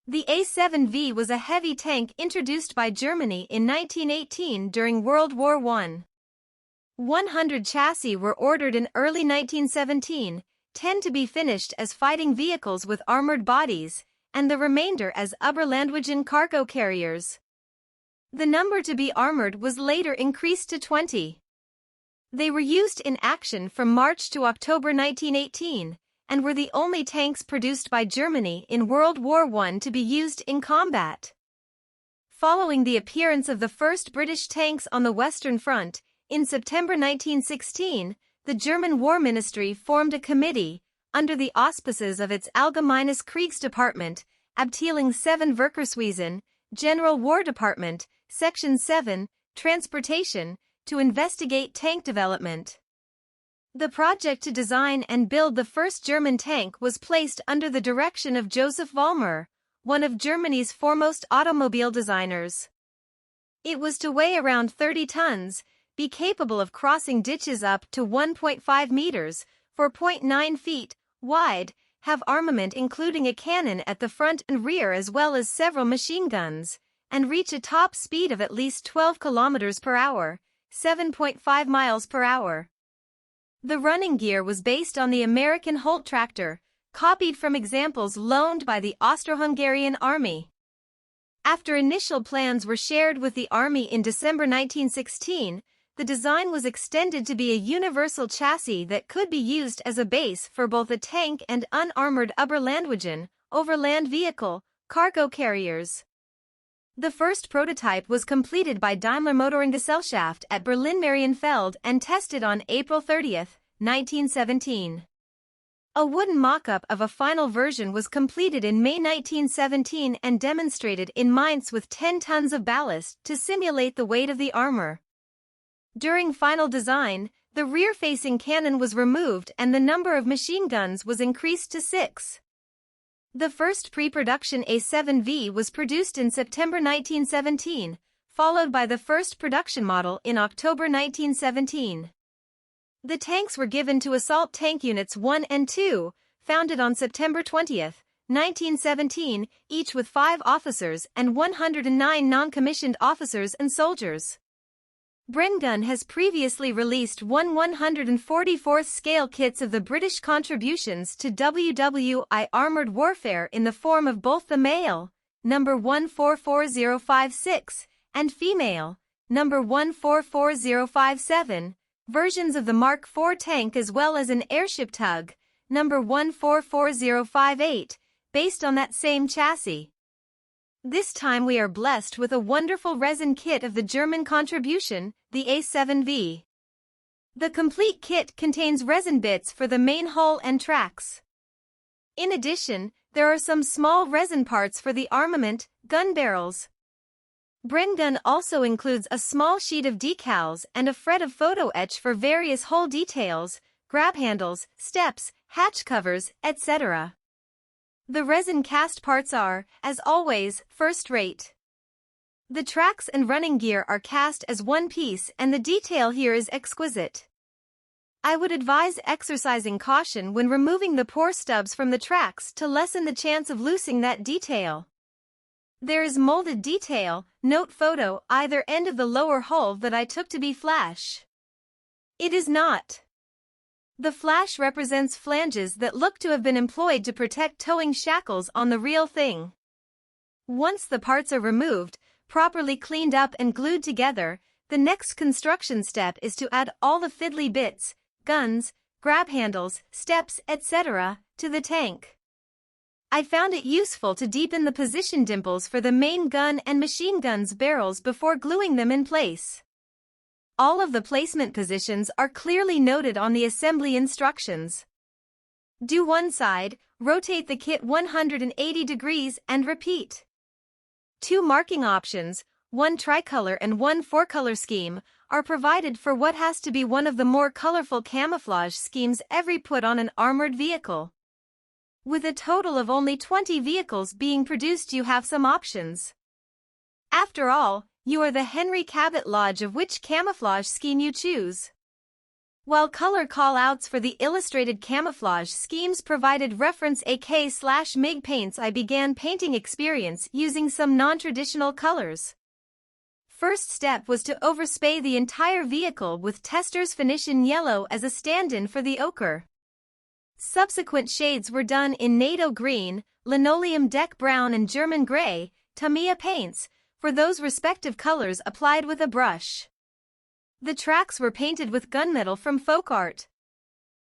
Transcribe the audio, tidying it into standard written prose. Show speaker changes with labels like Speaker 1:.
Speaker 1: The A7V was a heavy tank introduced by Germany in 1918 during World War I. 100 chassis were ordered in early 1917, 10 to be finished as fighting vehicles with armored bodies, and the remainder as Überlandwagen cargo carriers. The number to be armored was later increased to 20. They were used in action from March to October 1918, and were the only tanks produced by Germany in World War I to be used in combat. Following the appearance of the first British tanks on the Western Front, in September 1916, the German War Ministry formed a committee, under the auspices of its Allgemeines Kriegsdepartement, Abteilung 7 Verkehrswesen, General War Department, Section 7, Transportation, to investigate tank development. The project to design and build the first German tank was placed under the direction of Joseph Vollmer, one of Germany's foremost automobile designers. It was to weigh around 30 tons, be capable of crossing ditches up to 1.5 meters, 4.9 feet, wide, have armament including a cannon at the front and rear as well as several machine guns, and reach a top speed of at least 12 kilometers per hour, 7.5 miles per hour. The running gear was based on the American Holt tractor, copied from examples loaned by the Austro-Hungarian Army. After initial plans were shared with the Army in December 1916, the design was extended to be a universal chassis that could be used as a base for both a tank and unarmored Überlandwagen, overland vehicle, cargo carriers. The first prototype was completed by Daimler Motorengesellschaft at Berlin-Marienfeld and tested on April 30, 1917. A wooden mock-up of a final version was completed in May 1917 and demonstrated in Mainz with 10 tons of ballast to simulate the weight of the armor. During final design, the rear-facing cannon was removed and the number of machine guns was increased to 6. The first pre-production A7V was produced in September 1917, followed by the first production model in October 1917. The tanks were given to Assault Tank Units 1 and 2, founded on September 20, 1917, each with 5 officers and 109 non-commissioned officers and soldiers. Brengun has previously released 144th scale kits of the British contributions to WWI armored warfare in the form of both the male, number 144056, and female, number 144057, versions of the Mark IV tank as well as an airship tug, number 144058, based on that same chassis. This time we are blessed with a wonderful resin kit of the German contribution, the A7V. The complete kit contains resin bits for the main hull and tracks. In addition, there are some small resin parts for the armament, gun barrels. Brengun also includes a small sheet of decals and a fret of photo etch for various hull details, grab handles, steps, hatch covers, etc. The resin cast parts are, as always, first-rate. The tracks and running gear are cast as one piece and the detail here is exquisite. I would advise exercising caution when removing the pour stubs from the tracks to lessen the chance of losing that detail. There is molded detail, note photo, either end of the lower hull that I took to be flash. It is not. The flash represents flanges that look to have been employed to protect towing shackles on the real thing. Once the parts are removed, properly cleaned up and glued together, the next construction step is to add all the fiddly bits, guns, grab handles, steps, etc., to the tank. I found it useful to deepen the position dimples for the main gun and machine guns barrels before gluing them in place. All of the placement positions are clearly noted on the assembly instructions. Do one side, rotate the kit 180 degrees and repeat. 2 marking options, one tricolor and one 4-color scheme, are provided for what has to be one of the more colorful camouflage schemes ever put on an armored vehicle. With a total of only 20 vehicles being produced, you have some options. After all, you are the Henry Cabot Lodge of which camouflage scheme you choose. While color call-outs for the illustrated camouflage schemes provided reference AK/MIG paints, I began painting experience using some non-traditional colors. First step was to overspray the entire vehicle with Testors Finish in yellow as a stand-in for the ochre. Subsequent shades were done in NATO green, linoleum deck brown and German gray, Tamiya paints, for those respective colors applied with a brush. The tracks were painted with gunmetal from folk art.